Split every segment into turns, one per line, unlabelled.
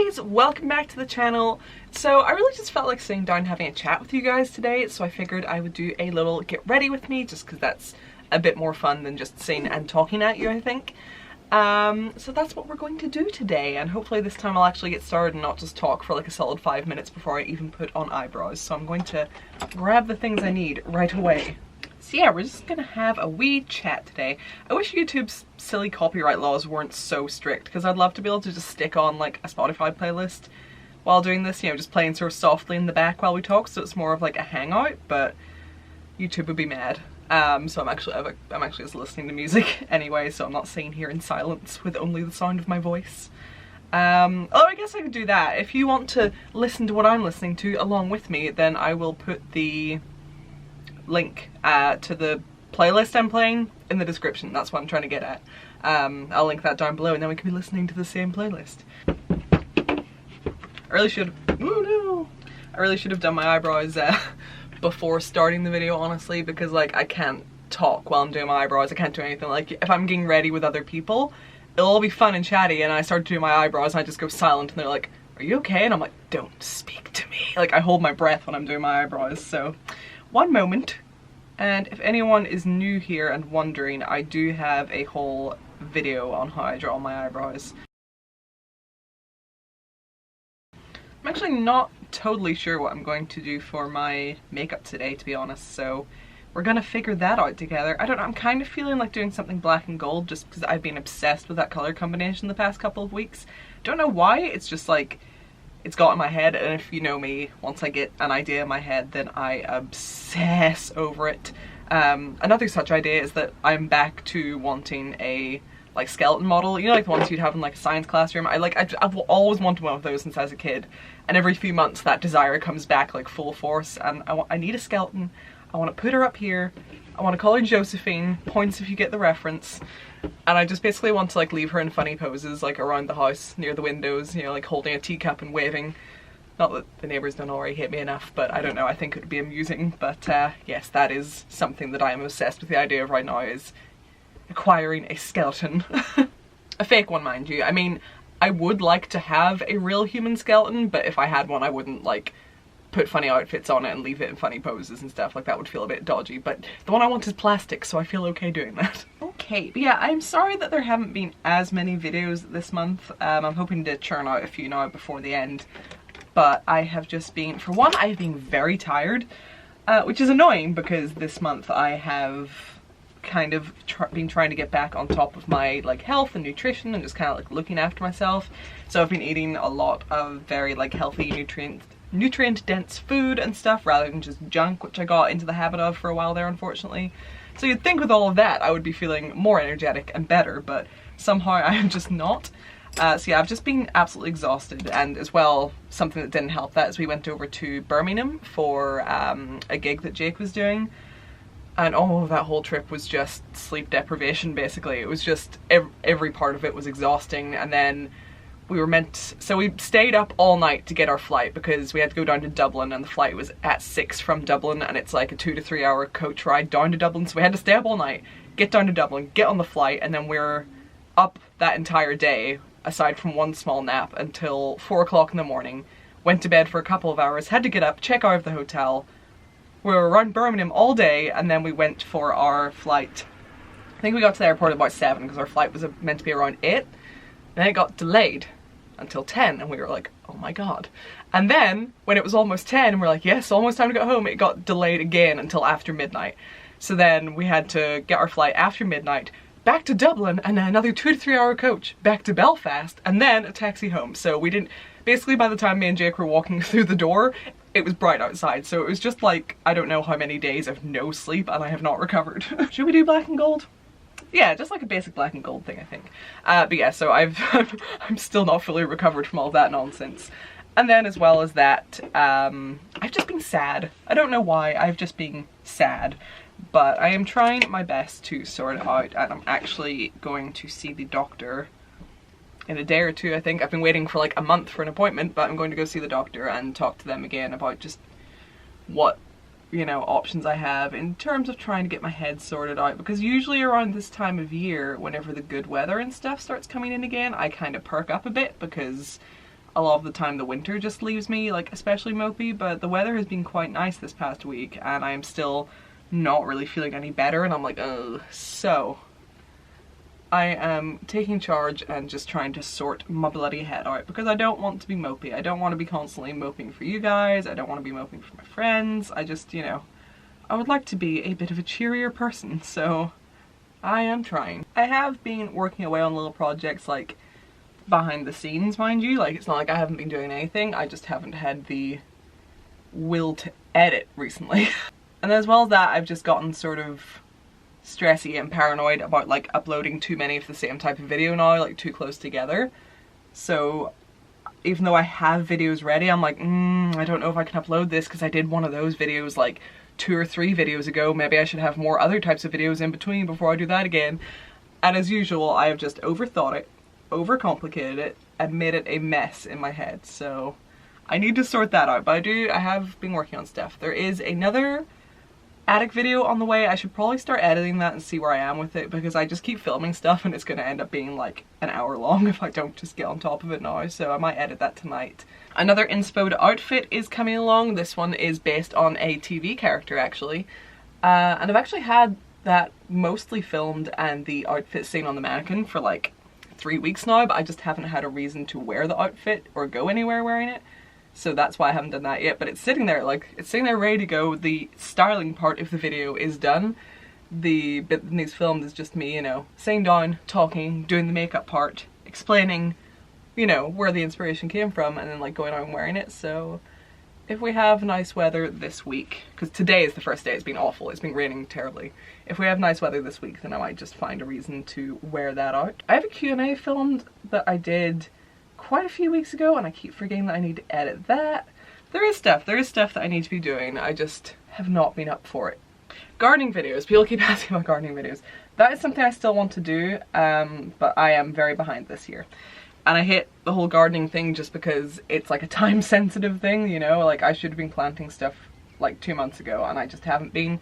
guys, welcome back to the channel. So I really just felt like sitting down having a chat with you guys today, so I figured I would do a little get ready with me just because that's a bit more fun than just sitting and talking at you, I think. So that's what we're going to do today, and hopefully this time I'll actually get started and not just talk for like a solid 5 minutes before I even put on eyebrows. So I'm going to grab the things I need right away. So yeah, we're just gonna have a wee chat today. I wish YouTube's silly copyright laws weren't so strict, because I'd love to be able to just stick on like a Spotify playlist while doing this, you know, just playing sort of softly in the back while we talk, so it's more of like a hangout, but YouTube would be mad. So I'm actually just listening to music anyway, so I'm not sitting here in silence with only the sound of my voice. Oh, I guess I could do that. If you want to listen to what I'm listening to along with me, then I will put the link to the playlist I'm playing in the description. That's what I'm trying to get at. I'll link that down below and then we can be listening to the same playlist. I really should have done my eyebrows before starting the video, honestly, because like I can't talk while I'm doing my eyebrows. I can't do anything. Like if I'm getting ready with other people, it'll all be fun and chatty and I start doing my eyebrows and I just go silent and they're like, "Are you okay?" And I'm like, "Don't speak to me." Like I hold my breath when I'm doing my eyebrows, so one moment. And if anyone is new here and wondering, I do have a whole video on how I draw my eyebrows. I'm actually not totally sure what I'm going to do for my makeup today, to be honest, so we're gonna figure that out together. I don't know, I'm kind of feeling like doing something black and gold just because I've been obsessed with that color combination the past couple of weeks. Don't know why, it's just like it's got in my head, and if you know me, once I get an idea in my head then I obsess over it. Another such idea is that I'm back to wanting a like skeleton model, you know, like the ones you'd have in like a science classroom. I've always wanted one of those since I was a kid, and every few months that desire comes back like full force, and I need a skeleton. I want to put her up here. I want to call her Josephine, points if you get the reference. And I just basically want to like leave her in funny poses like around the house near the windows, you know, like holding a teacup and waving. Not that the neighbours don't already hate me enough, but I don't know, I think it would be amusing. But yes, that is something that I am obsessed with the idea of right now, is acquiring a skeleton. A fake one, mind you. I mean, I would like to have a real human skeleton, but if I had one I wouldn't like put funny outfits on it and leave it in funny poses and stuff. Like that would feel a bit dodgy, but the one I want is plastic, so I feel okay doing that. Okay, but yeah, I'm sorry that there haven't been as many videos this month. I'm hoping to churn out a few now before the end, but I have just been, for one, I've been very tired, which is annoying because this month I have kind of been trying to get back on top of my like health and nutrition and just kind of like looking after myself. So I've been eating a lot of very like healthy nutrient dense food and stuff rather than just junk, which I got into the habit of for a while there, unfortunately. So you'd think with all of that I would be feeling more energetic and better, but somehow I am just not. So yeah, I've just been absolutely exhausted, and as well, something that didn't help that is we went over to Birmingham for a gig that Jake was doing, and oh, that whole trip was just sleep deprivation basically. It was just every part of it was exhausting, and then we were so we stayed up all night to get our flight because we had to go down to Dublin, and the flight was at 6 from Dublin, and it's like a 2 to 3 hour coach ride down to Dublin, so we had to stay up all night, get down to Dublin, get on the flight, and then we're up that entire day, aside from one small nap, until 4 o'clock in the morning. Went to bed for a couple of hours, had to get up, check out of the hotel. We were around Birmingham all day, and then we went for our flight. I think we got to the airport at about 7 because our flight was meant to be around 8. Then it got delayed until 10, and we were like, oh my god. And then when it was almost 10 and we're like, yes, almost time to go home, it got delayed again until after midnight. So then we had to get our flight after midnight back to Dublin, and then another 2 to 3 hour coach back to Belfast, and then a taxi home. So we didn't, basically by the time me and Jake were walking through the door, it was bright outside, so it was just like, I don't know how many days of no sleep, and I have not recovered. Should we do black and gold? Yeah, just like a basic black and gold thing, I think. But yeah, so I'm still not fully recovered from all of that nonsense. And then as well as that, I've just been sad. I don't know why, I've just been sad. But I am trying my best to sort it out, and I'm actually going to see the doctor in a day or two, I think. I've been waiting for like a month for an appointment, but I'm going to go see the doctor and talk to them again about just what, you know, options I have in terms of trying to get my head sorted out, because usually around this time of year, whenever the good weather and stuff starts coming in again, I kind of perk up a bit because a lot of the time the winter just leaves me like especially mopey, but the weather has been quite nice this past week and I'm still not really feeling any better, and I'm like, ugh. So I am taking charge and just trying to sort my bloody head out because I don't want to be mopey. I don't want to be constantly moping for you guys. I don't want to be moping for my friends. I just, you know, I would like to be a bit of a cheerier person, so I am trying. I have been working away on little projects like behind the scenes, mind you. Like, it's not like I haven't been doing anything, I just haven't had the will to edit recently. And as well as that, I've just gotten sort of stressy and paranoid about like uploading too many of the same type of video now, like too close together. So even though I have videos ready, I'm like, I don't know if I can upload this because I did one of those videos like 2 or 3 videos ago. Maybe I should have more other types of videos in between before I do that again. And as usual, I have just overthought it, overcomplicated it, and made it a mess in my head. So I need to sort that out, but I have been working on stuff. There is another attic video on the way. I should probably start editing that and see where I am with it, because I just keep filming stuff and it's going to end up being like an hour long if I don't just get on top of it now, so I might edit that tonight. Another inspo outfit is coming along. This one is based on a TV character actually, and I've actually had that mostly filmed and the outfit seen on the mannequin for like 3 weeks now, but I just haven't had a reason to wear the outfit or go anywhere wearing it. So that's why I haven't done that yet, but it's sitting there, like, it's sitting there ready to go. The styling part of the video is done. The bit that needs filmed is just me, you know, sitting down, talking, doing the makeup part, explaining, you know, where the inspiration came from, and then like going out and wearing it. So if we have nice weather this week, because today is the first day, it's been awful, it's been raining terribly. If we have nice weather this week, then I might just find a reason to wear that out. I have a Q&A filmed that I did quite a few weeks ago, and I keep forgetting that I need to edit that. There is stuff that I need to be doing, I just have not been up for it. Gardening videos, people keep asking about gardening videos. That is something I still want to do, but I am very behind this year. And I hate the whole gardening thing just because it's like a time sensitive thing, you know, like I should have been planting stuff like 2 months ago and I just haven't been.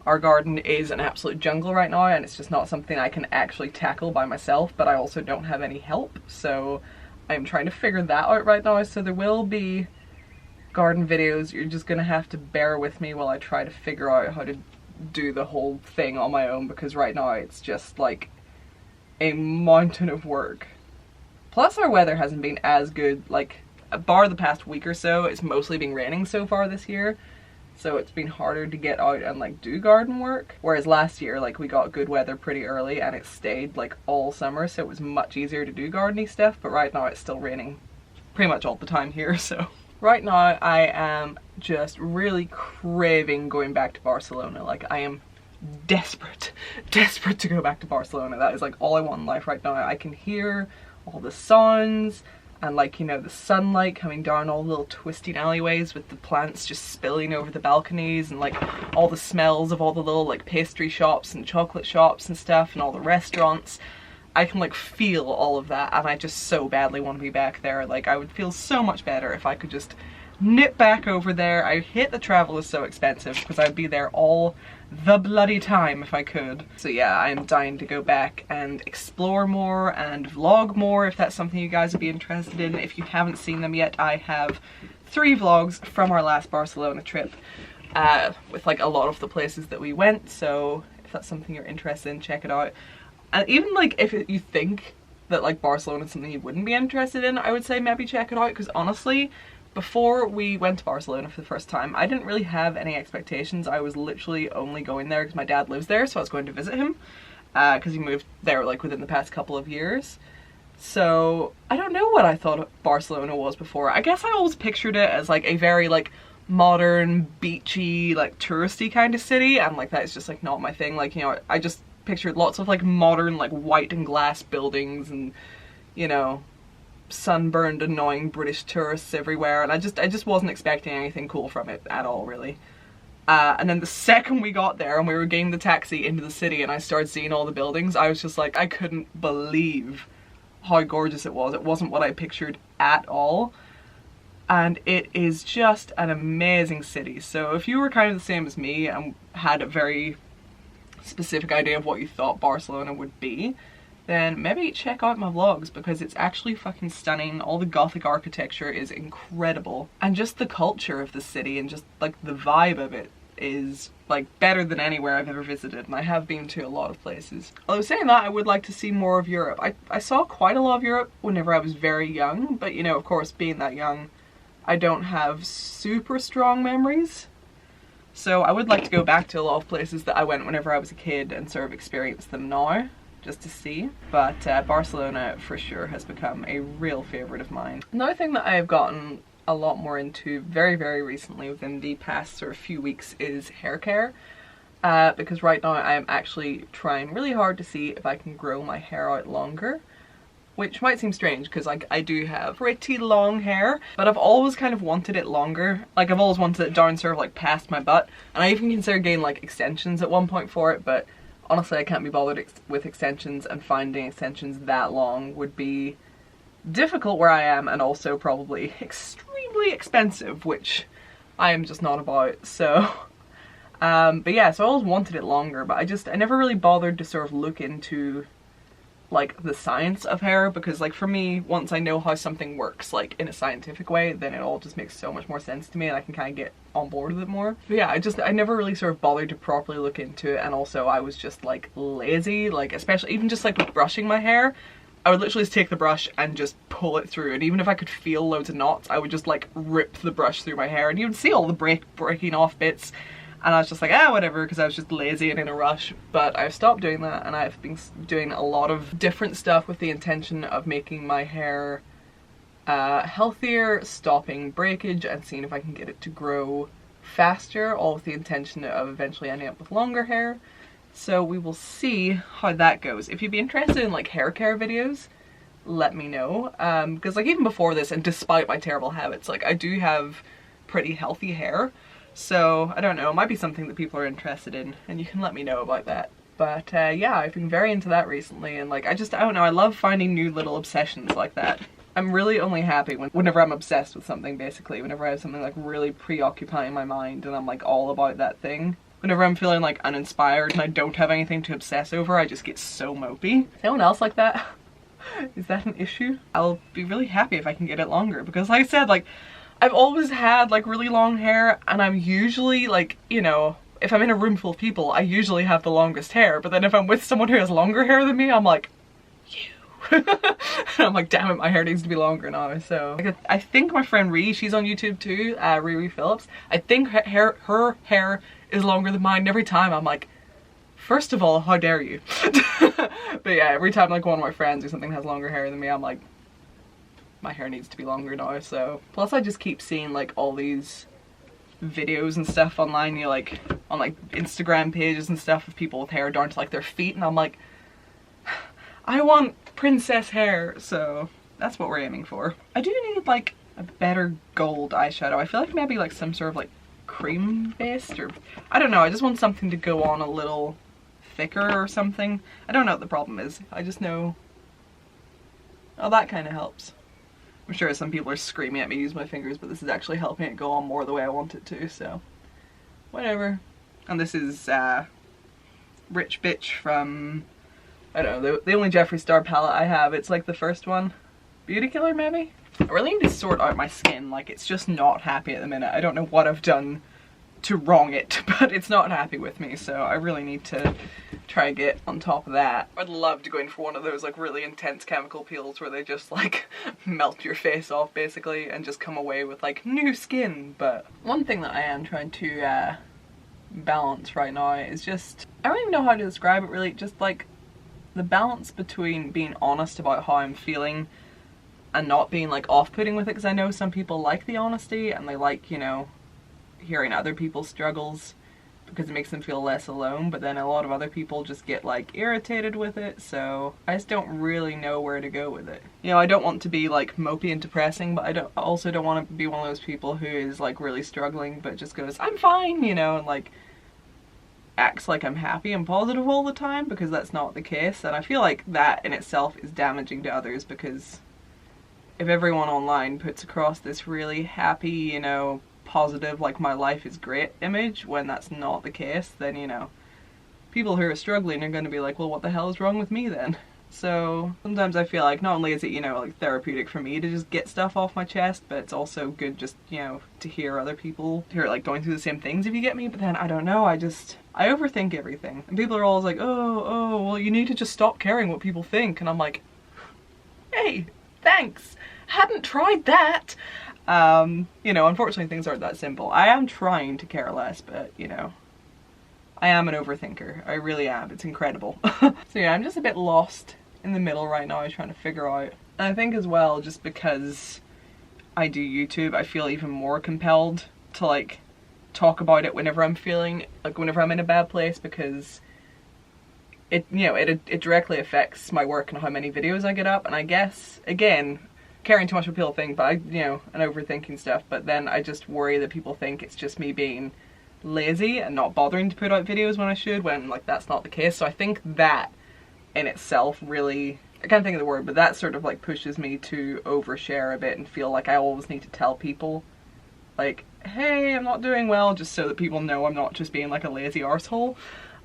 Our garden is an absolute jungle right now and it's just not something I can actually tackle by myself, but I also don't have any help, so I'm trying to figure that out right now. So there will be garden videos. You're just gonna have to bear with me while I try to figure out how to do the whole thing on my own, because right now it's just like a mountain of work. Plus our weather hasn't been as good, like bar the past week or so, it's mostly been raining so far this year. So it's been harder to get out and like do garden work. Whereas last year, like we got good weather pretty early and it stayed like all summer, so it was much easier to do gardening stuff. But right now it's still raining pretty much all the time here, so. Right now I am just really craving going back to Barcelona. Like I am desperate to go back to Barcelona. That is like all I want in life right now. I can hear all the sounds and like, you know, the sunlight coming down all the little twisting alleyways with the plants just spilling over the balconies, and like all the smells of all the little like pastry shops and chocolate shops and stuff and all the restaurants. I can like feel all of that and I just so badly want to be back there. Like I would feel so much better if I could just nip back over there. I hate the travel is so expensive because I'd be there all the bloody time if I could. So yeah, I'm dying to go back and explore more and vlog more if that's something you guys would be interested in. If you haven't seen them yet, I have 3 vlogs from our last Barcelona trip with like a lot of the places that we went. So if that's something you're interested in, check it out. And even like if you think that like Barcelona is something you wouldn't be interested in, I would say maybe check it out, because honestly, before we went to Barcelona for the first time, I didn't really have any expectations. I was literally only going there because my dad lives there, so I was going to visit him because he moved there like within the past couple of years. So I don't know what I thought Barcelona was before. I guess I always pictured it as like a very like modern, beachy, like touristy kind of city, and like that is just like not my thing. Like, you know, I just pictured lots of like modern like white and glass buildings and, you know, sunburned annoying British tourists everywhere, and I just wasn't expecting anything cool from it at all, really. And then the second we got there and we were getting the taxi into the city and I started seeing all the buildings, I was just like, I couldn't believe how gorgeous it was. It wasn't what I pictured at all, and it is just an amazing city. So if you were kind of the same as me and had a very specific idea of what you thought Barcelona would be, then maybe check out my vlogs, because it's actually fucking stunning. All the Gothic architecture is incredible, and just the culture of the city and just like the vibe of it is like better than anywhere I've ever visited, and I have been to a lot of places. Although saying that, I would like to see more of Europe. I saw quite a lot of Europe whenever I was very young, but you know, of course, being that young, I don't have super strong memories. So I would like to go back to a lot of places that I went whenever I was a kid and sort of experience them now, just to see. But Barcelona for sure has become a real favourite of mine. Another thing that I have gotten a lot more into very, very recently within the past sort of few weeks is hair care. Because right now I am actually trying really hard to see if I can grow my hair out longer. Which might seem strange, because like I do have pretty long hair, but I've always kind of wanted it longer. Like I've always wanted it down sort of like past my butt, and I even considered getting like extensions at one point for it, but honestly I can't be bothered with extensions, and finding extensions that long would be difficult where I am, and also probably extremely expensive, which I am just not about. So but yeah, so I always wanted it longer, but I never really bothered to sort of look into like the science of hair, because like for me, once I know how something works like in a scientific way, then it all just makes so much more sense to me, and I can kind of get on board with it more. But yeah, I never really sort of bothered to properly look into it, and also I was just like lazy, like especially even just like with brushing my hair, I would literally just take the brush and just pull it through, and even if I could feel loads of knots, I would just like rip the brush through my hair, and you would see all the breaking off bits. And I was just like, whatever, because I was just lazy and in a rush. But I've stopped doing that, and I've been doing a lot of different stuff with the intention of making my hair healthier, stopping breakage, and seeing if I can get it to grow faster, all with the intention of eventually ending up with longer hair. So we will see how that goes. If you'd be interested in like hair care videos, let me know. Because like even before this, and despite my terrible habits, like I do have pretty healthy hair. So, I don't know, it might be something that people are interested in, and you can let me know about that. But yeah, I've been very into that recently, and like, I don't know, I love finding new little obsessions like that. I'm really only happy whenever I'm obsessed with something, basically. Whenever I have something like really preoccupying my mind and I'm like all about that thing. Whenever I'm feeling like uninspired and I don't have anything to obsess over, I just get so mopey. Is anyone else like that? Is that an issue? I'll be really happy if I can get it longer, because like I said, like, I've always had like really long hair, and I'm usually like, you know, if I'm in a room full of people, I usually have the longest hair, but then if I'm with someone who has longer hair than me, I'm like, you. And I'm like, damn it, my hair needs to be longer now. So I think my friend Ree, she's on YouTube too, Riri Phillips, I think her hair is longer than mine. Every time I'm like, first of all, how dare you? But yeah, every time like one of my friends or something has longer hair than me, I'm like, my hair needs to be longer now. So plus I just keep seeing like all these videos and stuff online, you know, like on like Instagram pages and stuff of people with hair down to like their feet, and I'm like, I want princess hair. So that's what we're aiming for. I do need like a better gold eyeshadow. I feel like maybe like some sort of like cream based, or I don't know, I just want something to go on a little thicker or something. I don't know what the problem is. I just know, oh, that kind of helps. I'm sure some people are screaming at me to use my fingers, but this is actually helping it go on more the way I want it to, so whatever. And this is Rich Bitch from, I don't know, the only Jeffree Star palette I have. It's like the first one. Beauty Killer, maybe? I really need to sort out my skin. Like, it's just not happy at the minute. I don't know what I've done to wrong it, but it's not happy with me, so I really need to try to get on top of that. I'd love to go in for one of those like really intense chemical peels where they just like melt your face off basically and just come away with like new skin. But one thing that I am trying to balance right now is just, I don't even know how to describe it really, just like the balance between being honest about how I'm feeling and not being like off-putting with it, because I know some people like the honesty and they like, you know, hearing other people's struggles because it makes them feel less alone, but then a lot of other people just get like irritated with it, so I just don't really know where to go with it. You know, I don't want to be like mopey and depressing, but I also don't want to be one of those people who is like really struggling but just goes, I'm fine, you know, and like acts like I'm happy and positive all the time, because that's not the case. And I feel like that in itself is damaging to others, because if everyone online puts across this really happy, you know, positive, like my life is great image, when that's not the case, then, you know, people who are struggling are going to be like, well, what the hell is wrong with me then? So sometimes I feel like not only is it, you know, like therapeutic for me to just get stuff off my chest, but it's also good just, you know, to hear other people who are like going through the same things, if you get me. But then I don't know, I overthink everything. And people are always like, oh, well, you need to just stop caring what people think. And I'm like, hey, thanks. Hadn't tried that. You know, unfortunately things aren't that simple. I am trying to care less, but you know, I am an overthinker. I really am. It's incredible. So yeah, I'm just a bit lost in the middle right now, trying to figure out. And I think as well, just because I do YouTube, I feel even more compelled to like talk about it whenever I'm feeling, like whenever I'm in a bad place, because it, you know, it directly affects my work and how many videos I get up. And I guess, again, caring too much what people think, but you know, and overthinking stuff, but then I just worry that people think it's just me being lazy and not bothering to put out videos when I should, when like that's not the case. So I think that in itself really, I can't think of the word, but that sort of like pushes me to overshare a bit and feel like I always need to tell people like, hey, I'm not doing well, just so that people know I'm not just being like a lazy arsehole.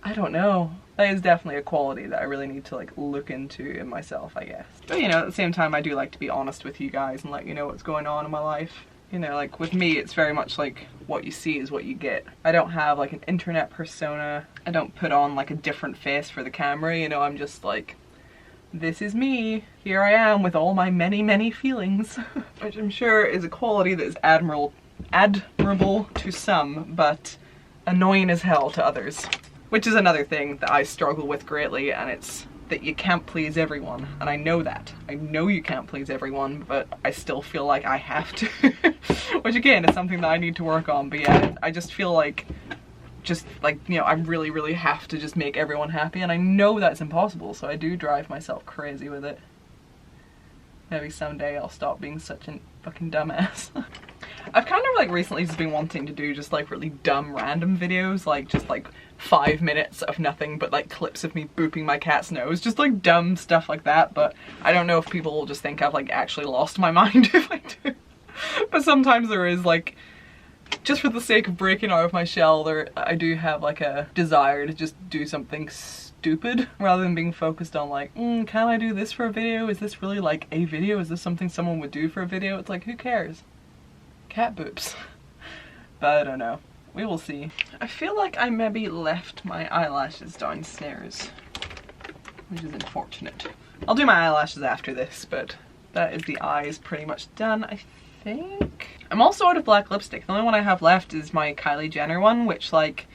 I don't know. That is definitely a quality that I really need to like look into in myself, I guess. But you know, at the same time, I do like to be honest with you guys and let you know what's going on in my life. You know, like with me, it's very much like what you see is what you get. I don't have like an internet persona. I don't put on like a different face for the camera, you know, I'm just like, this is me. Here I am with all my many, many feelings. Which I'm sure is a quality that is admirable to some, but annoying as hell to others. Which is another thing that I struggle with greatly, and it's that you can't please everyone, and I know that. I know you can't please everyone, but I still feel like I have to. Which again is something that I need to work on, but yeah, I just feel like, you know, I really, really have to just make everyone happy, and I know that's impossible, so I do drive myself crazy with it. Maybe someday I'll stop being such a fucking dumbass. I've kind of like recently just been wanting to do just like really dumb random videos, like just like 5 minutes of nothing but like clips of me booping my cat's nose, just like dumb stuff like that. But I don't know if people will just think I've like actually lost my mind if I do. But sometimes there is like, just for the sake of breaking out of my shell, I do have like a desire to just do something stupid rather than being focused on like, can I do this for a video? Is this really like a video? Is this something someone would do for a video? It's like, who cares? Cat boobs. But I don't know. We will see. I feel like I maybe left my eyelashes downstairs, which is unfortunate. I'll do my eyelashes after this, but that is the eyes pretty much done, I think. I'm also out of black lipstick. The only one I have left is my Kylie Jenner one, which like,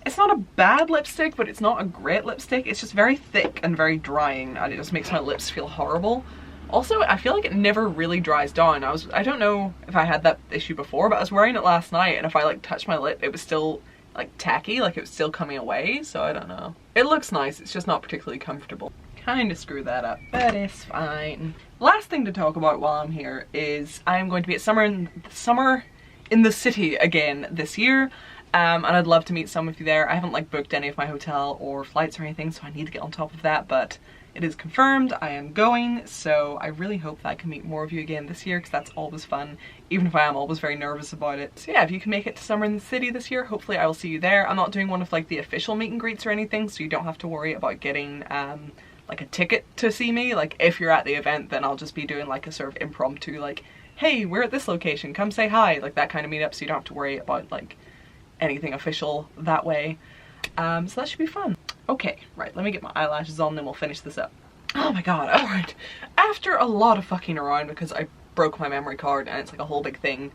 it's not a bad lipstick, but it's not a great lipstick. It's just very thick and very drying, and it just makes my lips feel horrible. Also, I feel like it never really dries down. I don't know if I had that issue before, but I was wearing it last night, and if I like touched my lip, it was still like tacky, like it was still coming away, so I don't know. It looks nice, it's just not particularly comfortable. Kind of screw that up, but it's fine. Last thing to talk about while I'm here is I am going to be at Summer in the City again this year. And I'd love to meet some of you there. I haven't like booked any of my hotel or flights or anything, so I need to get on top of that, but it is confirmed, I am going, so I really hope that I can meet more of you again this year, because that's always fun, even if I am always very nervous about it. So yeah, if you can make it to Summer in the City this year, hopefully I will see you there. I'm not doing one of like the official meet and greets or anything, so you don't have to worry about getting like a ticket to see me. Like if you're at the event, then I'll just be doing like a sort of impromptu like, hey, we're at this location, come say hi, like that kind of meetup, so you don't have to worry about like anything official that way. So that should be fun. Okay, right, let me get my eyelashes on, then we'll finish this up. Oh my god, alright. After a lot of fucking around, because I broke my memory card and it's like a whole big thing,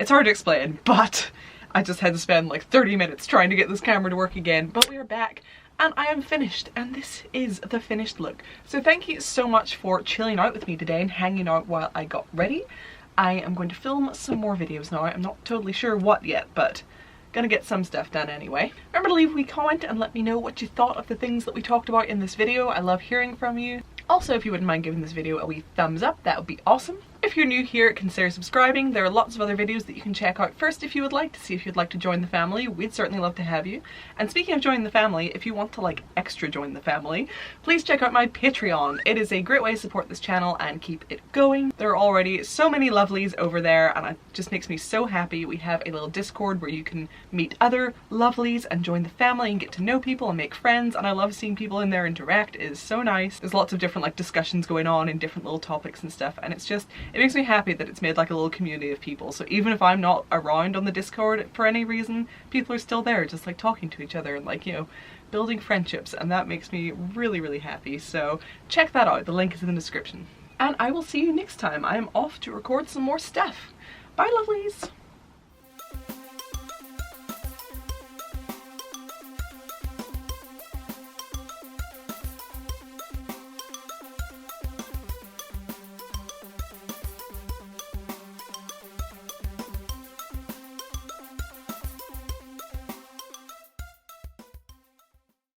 it's hard to explain, but I just had to spend like 30 minutes trying to get this camera to work again, but we are back and I am finished, and this is the finished look. So thank you so much for chilling out with me today and hanging out while I got ready. I am going to film some more videos now. I'm not totally sure what yet, but gonna get some stuff done anyway. Remember to leave a wee comment and let me know what you thought of the things that we talked about in this video. I love hearing from you. Also, if you wouldn't mind giving this video a wee thumbs up, that would be awesome. If you're new here, consider subscribing. There are lots of other videos that you can check out first if you would like to see if you'd like to join the family. We'd certainly love to have you. And speaking of joining the family, if you want to like extra join the family, please check out my Patreon. It is a great way to support this channel and keep it going. There are already so many lovelies over there and it just makes me so happy. We have a little Discord where you can meet other lovelies and join the family and get to know people and make friends, and I love seeing people in there interact. It is so nice. There's lots of different like discussions going on in different little topics and stuff, and it's just, it makes me happy that it's made like a little community of people. So even if I'm not around on the Discord for any reason, people are still there just like talking to each other and like, you know, building friendships, and that makes me really, really happy. So check that out. The link is in the description. And I will see you next time. I am off to record some more stuff. Bye, lovelies!